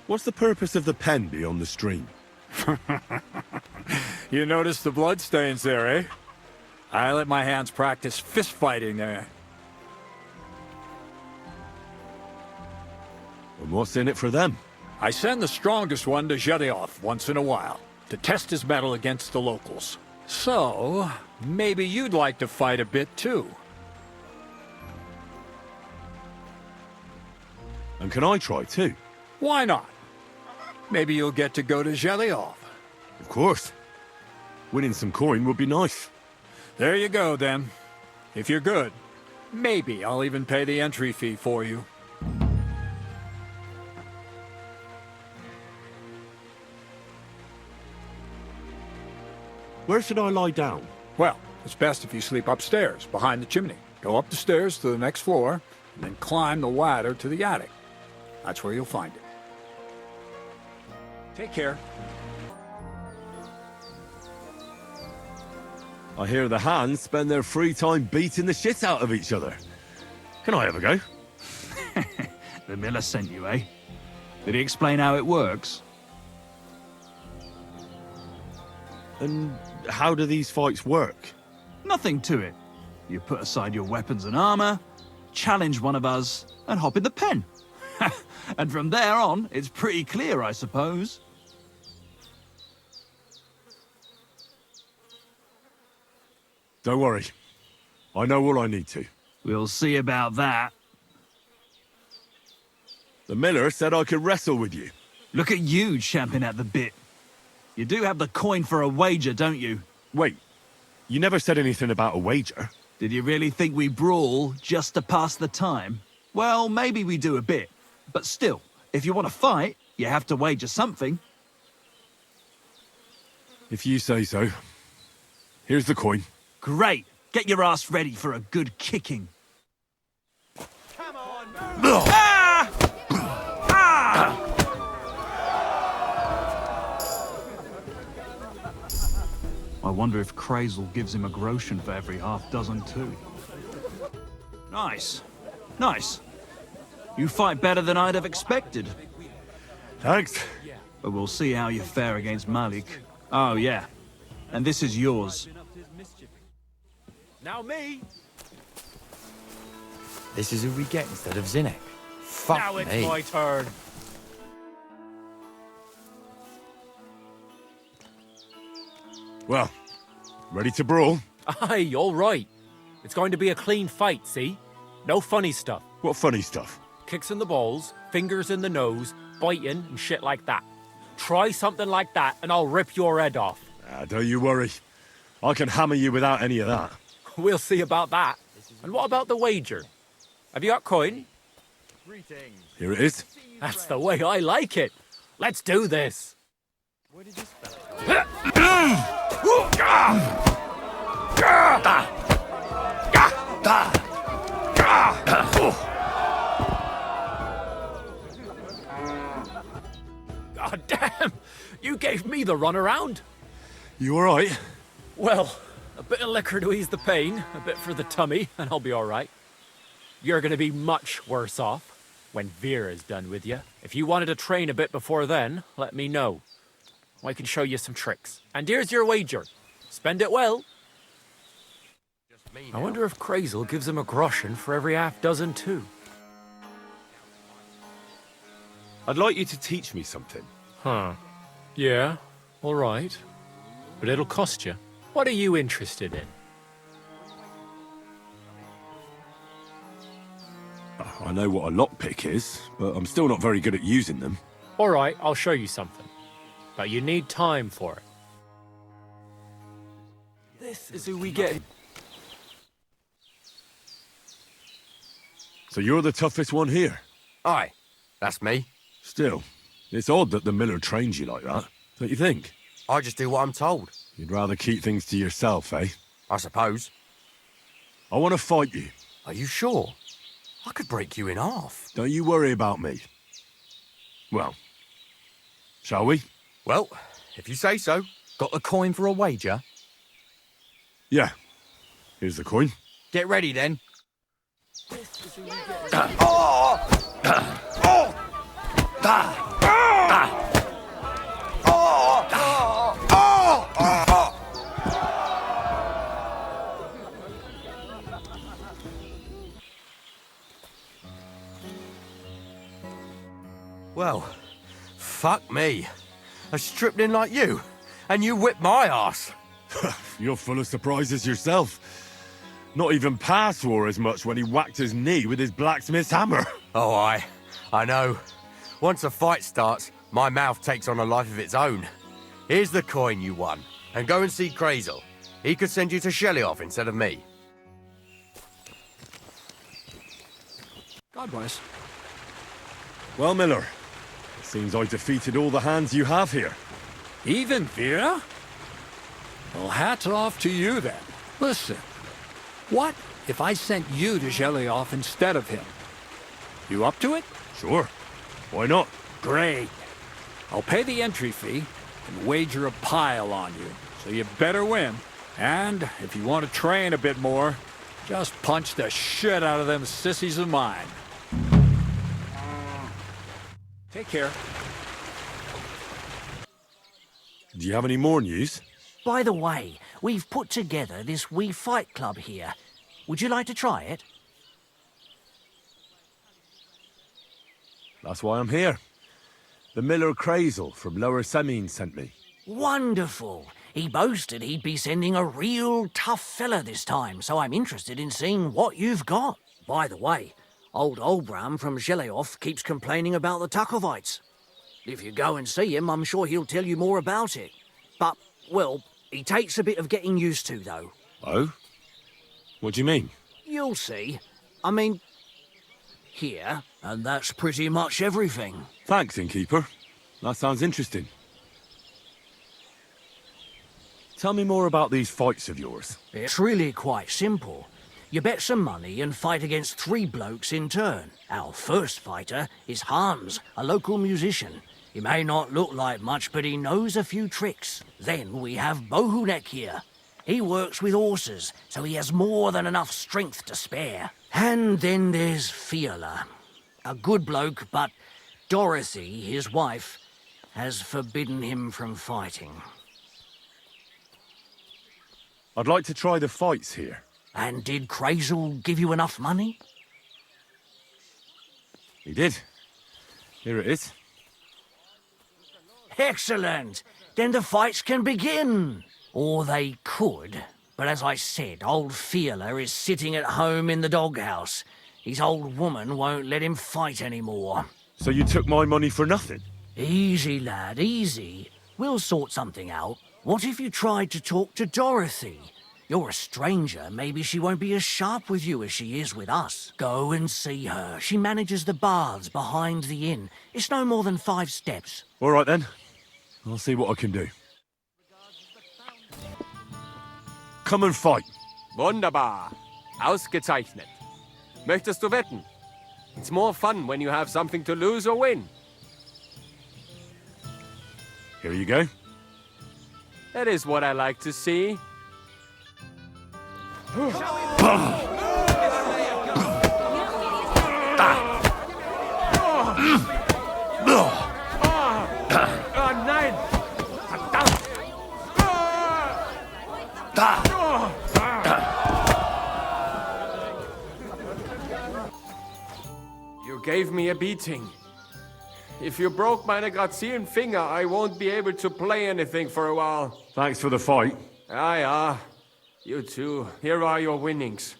What's the purpose of the pen beyond the stream? You notice the bloodstains there, eh? I let my hands practice fist fighting there. And what's in it for them? I send the strongest one to Zhelyov once in a while, to test his mettle against the locals. So, maybe you'd like to fight a bit too. And can I try too? Why not? Maybe you'll get to go to Zhelyov. Of course. Winning some coin would be nice. There you go, then. If you're good, maybe I'll even pay the entry fee for you. Where should I lie down? Well, it's best if you sleep upstairs, behind the chimney. Go up the stairs to the next floor, and then climb the ladder to the attic. That's where you'll find it. Take care. I hear the hands spend their free time beating the shit out of each other. Can I have a go? The miller sent you, eh? Did he explain how it works? And how do these fights work? Nothing to it. You put aside your weapons and armor, challenge one of us, and hop in the pen. And from there on, it's pretty clear, I suppose. Don't worry. I know all I need to. We'll see about that. The miller said I could wrestle with you. Look at you champing at the bit. You do have the coin for a wager, don't you? Wait, you never said anything about a wager. Did you really think we brawl just to pass the time? Well, maybe we do a bit. But still, if you want to fight, you have to wager something. If you say so. Here's the coin. Great. Get your ass ready for a good kicking. Come on! Ah! Ah! I wonder if Crazel gives him a groschen for every half dozen too. Nice. Nice. You fight better than I'd have expected. Thanks. But we'll see how you fare against Malik. Oh, yeah. And this is yours. Now me! This is who we get instead of Zinnek. Fuck Now it's me. my turn. Well, ready to brawl? Aye, all right. It's going to be a clean fight, see? No funny stuff. What funny stuff? Kicks in the balls, fingers in the nose, biting and shit like that. Try something like that and I'll rip your head off. Don't you worry. I can hammer you without any of that. We'll see about that. And what about the wager? Have you got coin? Here it is. That's the way I like it. Let's do this. God damn! You gave me the runaround. You alright? Well, a bit of liquor to ease the pain, a bit for the tummy, and I'll be all right. You're going to be much worse off when Vira's done with you. If you wanted to train a bit before then, let me know. I can show you some tricks. And here's your wager. Spend it well. I wonder if Crazel gives him a groschen for every half dozen too. I'd like you to teach me something. Huh. Yeah, all right. But it'll cost you. What are you interested in? I know what a lockpick is, but I'm still not very good at using them. All right, I'll show you something. But you need time for it. This is who we get. So you're the toughest one here? Aye, that's me. Still, it's odd that the miller trains you like that, don't you think? I just do what I'm told. You'd rather keep things to yourself, eh? I suppose. I want to fight you. Are you sure? I could break you in half. Don't you worry about me. Well, shall we? Well, if you say so. Got the coin for a wager? Yeah. Here's the coin. Get ready then. Well, fuck me. A stripling like you, and you whip my ass. You're full of surprises yourself. Not even Pa swore as much when he whacked his knee with his blacksmith's hammer. Oh, I know. Once a fight starts, my mouth takes on a life of its own. Here's the coin you won, and go and see Crazel. He could send you to Shelioff instead of me. God bless. Well, Miller, it seems I defeated all the hands you have here. Even Vira? Well, hats off to you then. Listen, what if I sent you to Shelioff instead of him? You up to it? Sure. Why not? Great. I'll pay the entry fee and wager a pile on you, so you better win. And if you want to train a bit more, just punch the shit out of them sissies of mine. Take care. Do you have any more news? By the way, we've put together this wee fight club here. Would you like to try it? That's why I'm here. The Miller Crazel from Lower Semine sent me. Wonderful. He boasted he'd be sending a real tough fella this time, so I'm interested in seeing what you've got. By the way, old Olbram from Shelioff keeps complaining about the Takovites. If you go and see him, I'm sure he'll tell you more about it. But, well, he takes a bit of getting used to, though. Oh? What do you mean? You'll see. I mean, here, and that's pretty much everything. Thanks, Innkeeper. That sounds interesting. Tell me more about these fights of yours. It's really quite simple. You bet some money and fight against 3 blokes in turn. Our first fighter is Hans, a local musician. He may not look like much, but he knows a few tricks. Then we have Bohunek here. He works with horses, so he has more than enough strength to spare. And then there's Fiala. A good bloke, but Dorothy, his wife, has forbidden him from fighting. I'd like to try the fights here. And did Crazel give you enough money? He did. Here it is. Excellent! Then the fights can begin. Or they could. But as I said, old Fiala is sitting at home in the doghouse. His old woman won't let him fight anymore. So you took my money for nothing? Easy, lad, easy. We'll sort something out. What if you tried to talk to Dorothy? You're a stranger. Maybe she won't be as sharp with you as she is with us. Go and see her. She manages the baths behind the inn. It's no more than 5 steps. All right, then. I'll see what I can do. Come and fight. Wunderbar. Ausgezeichnet. Möchtest du wetten? It's more fun when you have something to lose or win. Here you go. That is what I like to see. Oh nein! Verdammt! You gave me a beating. If you broke meine grazilen Finger, I won't be able to play anything for a while. Thanks for the fight. Ah, ja. You too. Here are your winnings.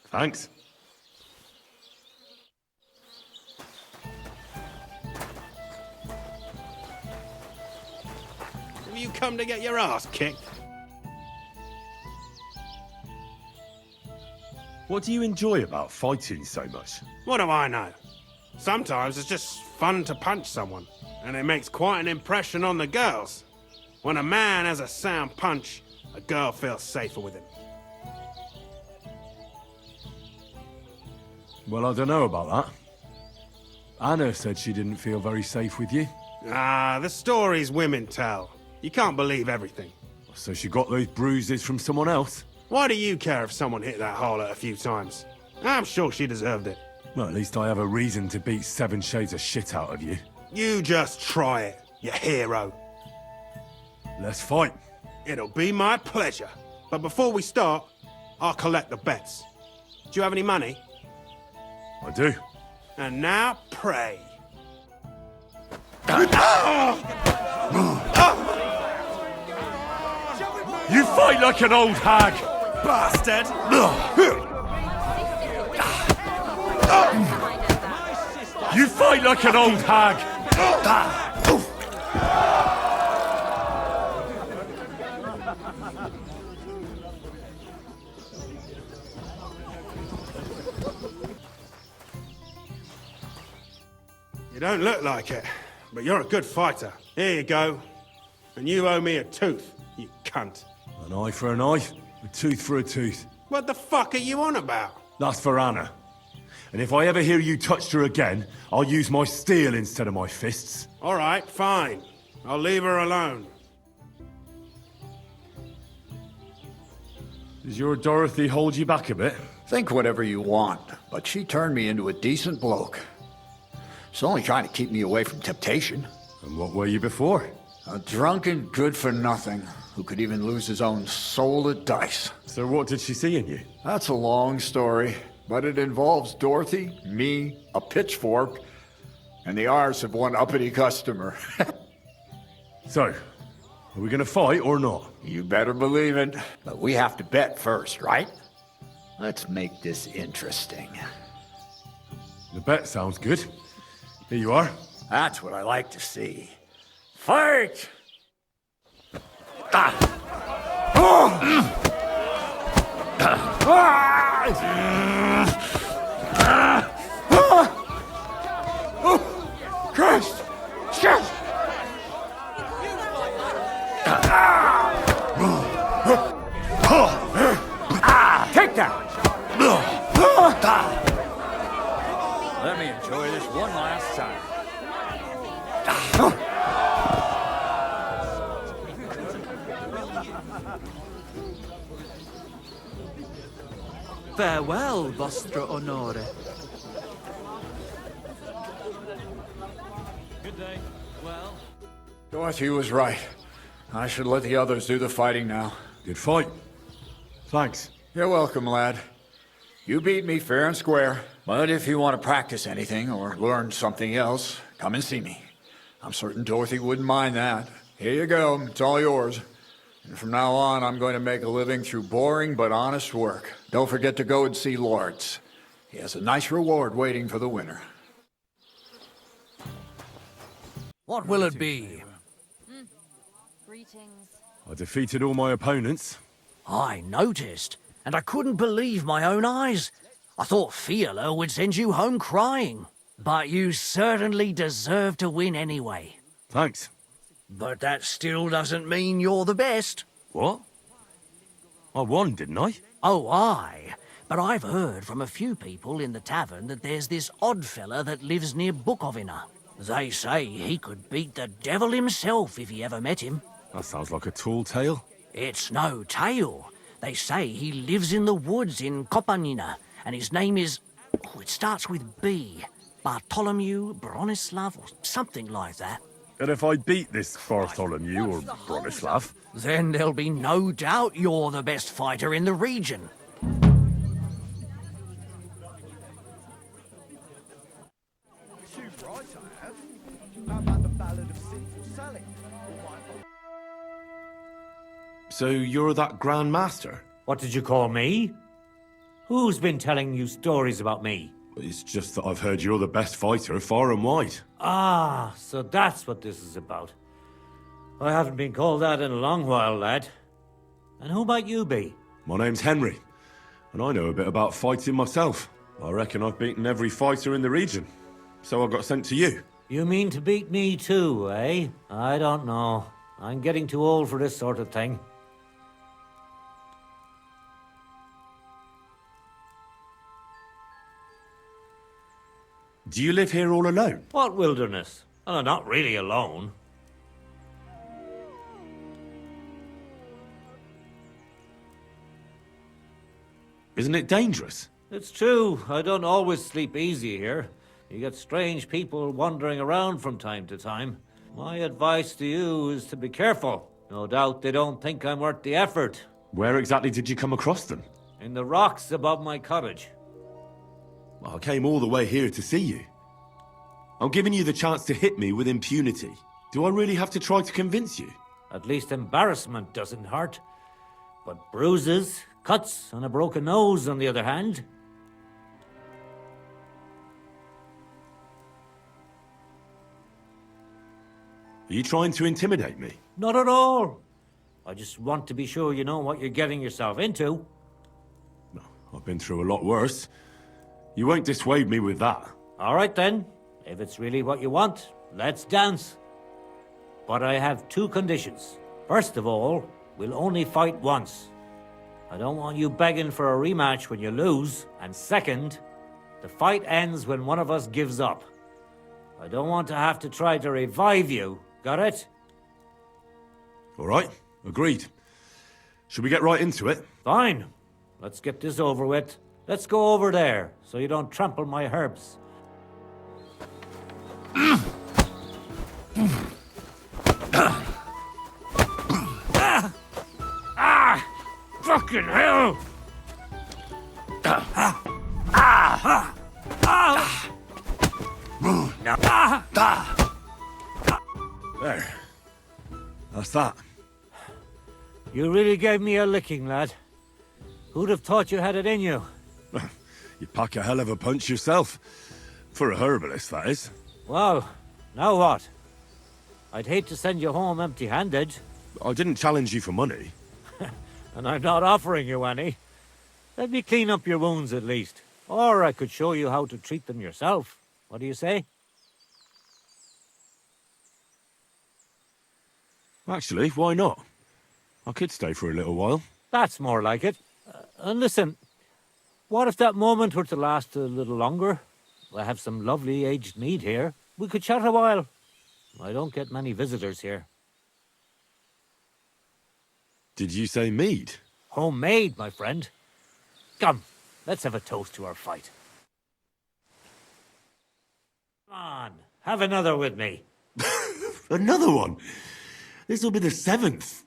Thanks. Have you come to get your ass kicked? What do you enjoy about fighting so much? What do I know? Sometimes it's just fun to punch someone, and it makes quite an impression on the girls. When a man has a sound punch, a girl feels safer with him. Well, I don't know about that. Anna said she didn't feel very safe with you. Ah, the stories women tell. You can't believe everything. So she got those bruises from someone else? Why do you care if someone hit that harlot a few times? I'm sure she deserved it. Well, at least I have a reason to beat 7 shades of shit out of you. You just try it, you hero. Let's fight. It'll be my pleasure. But before we start, I'll collect the bets. Do you have any money? I do. And now pray. You fight like an old hag! Bastard! You fight like an old hag! You don't look like it, but you're a good fighter. Here you go. And you owe me a tooth, you cunt. An eye for an eye, a tooth for a tooth. What the fuck are you on about? That's for Anna. And if I ever hear you touched her again, I'll use my steel instead of my fists. All right, fine. I'll leave her alone. Does your Dorothy hold you back a bit? Think whatever you want, but she turned me into a decent bloke. She's only trying to keep me away from temptation. And what were you before? A drunken good-for-nothing who could even lose his own soul at dice. So what did she see in you? That's a long story, but it involves Dorothy, me, a pitchfork, and the R's of one uppity customer. So, are we gonna fight or not? You better believe it. But we have to bet first, right? Let's make this interesting. The bet sounds good. Here you are. That's what I like to see. Fight! Christ! Shit! Take that! Let me enjoy this one last time. Farewell, vostro onore. Dorothy was right. I should let the others do the fighting now. Good fight. Thanks. You're welcome, lad. You beat me fair and square. But if you want to practice anything or learn something else, come and see me. I'm certain Dorothy wouldn't mind that. Here you go. It's all yours. And from now on, I'm going to make a living through boring but honest work. Don't forget to go and see Lords. He has a nice reward waiting for the winner. What will it be? Greetings. I defeated all my opponents. I noticed, and I couldn't believe my own eyes. I thought Fiala would send you home crying. But you certainly deserve to win anyway. Thanks. But that still doesn't mean you're the best. What? I won, didn't I? Oh, aye. But I've heard from a few people in the tavern that there's this odd fella that lives near Bukovina. They say he could beat the devil himself if he ever met him. That sounds like a tall tale. It's no tale. They say he lives in the woods in Kopanina, and his name is... Oh, it starts with B. Bartholomew, Bronislav, or something like that. And if I beat this Bartholomew or Bronislav, Then there'll be no doubt you're the best fighter in the region. so you're that grandmaster? What did you call me? Who's been telling you stories about me? It's just that I've heard you're the best fighter far and wide. Ah, so that's what this is about. I haven't been called that in a long while, lad. And who might you be? My name's Henry, and I know a bit about fighting myself. I reckon I've beaten every fighter in the region, so I got sent to you. You mean to beat me too, eh? I don't know. I'm getting too old for this sort of thing. Do you live here all alone? What wilderness? Well, I'm not really alone. Isn't it dangerous? It's true, I don't always sleep easy here. You get strange people wandering around from time to time. My advice to you is to be careful. No doubt they don't think I'm worth the effort. Where exactly did you come across them? In the rocks above my cottage. I came all the way here to see you. I'm giving you the chance to hit me with impunity. Do I really have to try to convince you? At least embarrassment doesn't hurt. But bruises, cuts, and a broken nose, on the other hand. Are you trying to intimidate me? Not at all. I just want to be sure you know what you're getting yourself into. I've been through a lot worse. You won't dissuade me with that. All right then. If it's really what you want, let's dance. But I have two conditions. First of all, we'll only fight once. I don't want you begging for a rematch when you lose. And second, the fight ends when one of us gives up. I don't want to have to try to revive you. Got it? All right, agreed. Should we get right into it? Fine. Let's get this over with. Let's go over there, so you don't trample my herbs. Fucking hell! There. That's that. You really gave me a licking, lad. Who'd have thought you had it in you? You pack a hell of a punch yourself. For a herbalist, that is. Well, now what? I'd hate to send you home empty-handed. I didn't challenge you for money. And I'm not offering you any. Let me clean up your wounds at least. Or I could show you how to treat them yourself. What do you say? Actually, why not? I could stay for a little while. That's more like it. And listen, what if that moment were to last a little longer? I have some lovely aged mead here. We could chat a while. I don't get many visitors here. Did you say mead? Homemade, my friend. Come, let's have a toast to our fight. Come on, have another with me. Another one? This'll be the 7th,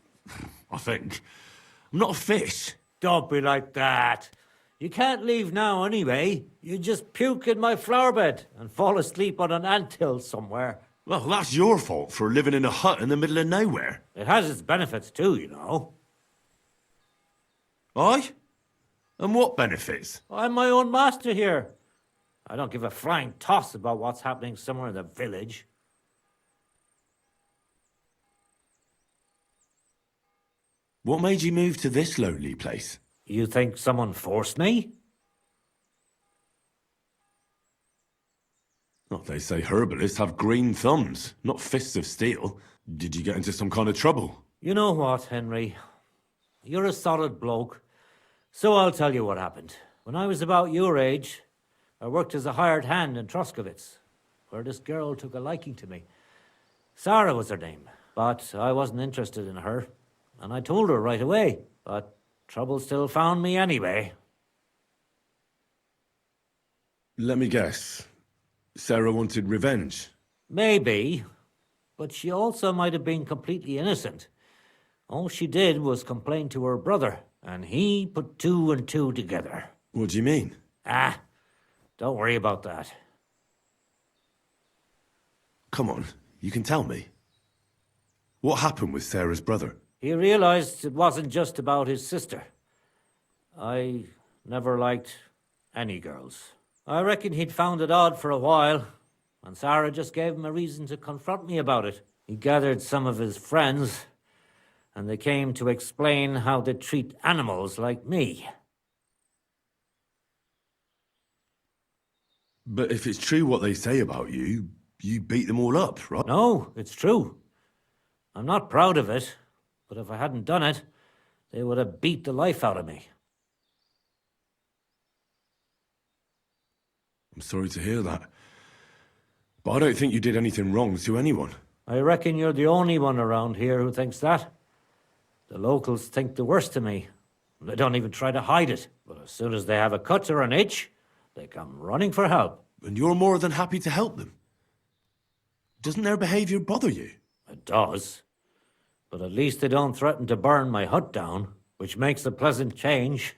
I think. I'm not a fish. Don't be like that. You can't leave now anyway. You just puke in my flower bed and fall asleep on an anthill somewhere. Well, that's your fault for living in a hut in the middle of nowhere. It has its benefits too, you know. Aye? And what benefits? I'm my own master here. I don't give a flying toss about what's happening somewhere in the village. What made you move to this lonely place? You think someone forced me? Well, they say herbalists have green thumbs, not fists of steel. Did you get into some kind of trouble? You know what, Henry? You're a solid bloke. So I'll tell you what happened. When I was about your age, I worked as a hired hand in Troskowitz, where this girl took a liking to me. Sarah was her name, but I wasn't interested in her, and I told her right away, but trouble still found me anyway. Let me guess. Sarah wanted revenge. Maybe, but she also might have been completely innocent. All she did was complain to her brother, and he put 2 and 2 together. What do you mean? Don't worry about that. Come on, you can tell me. What happened with Sarah's brother? He realized it wasn't just about his sister. I never liked any girls. I reckon he'd found it odd for a while, and Sarah just gave him a reason to confront me about it. He gathered some of his friends, and they came to explain how they treat animals like me. But if it's true what they say about you, you beat them all up, right? No, it's true. I'm not proud of it, but if I hadn't done it, they would have beat the life out of me. I'm sorry to hear that. But I don't think you did anything wrong to anyone. I reckon you're the only one around here who thinks that. The locals think the worst of me. They don't even try to hide it. But as soon as they have a cut or an itch, they come running for help. and you're more than happy to help them. Doesn't their behavior bother you? It does. But at least they don't threaten to burn my hut down, which makes a pleasant change.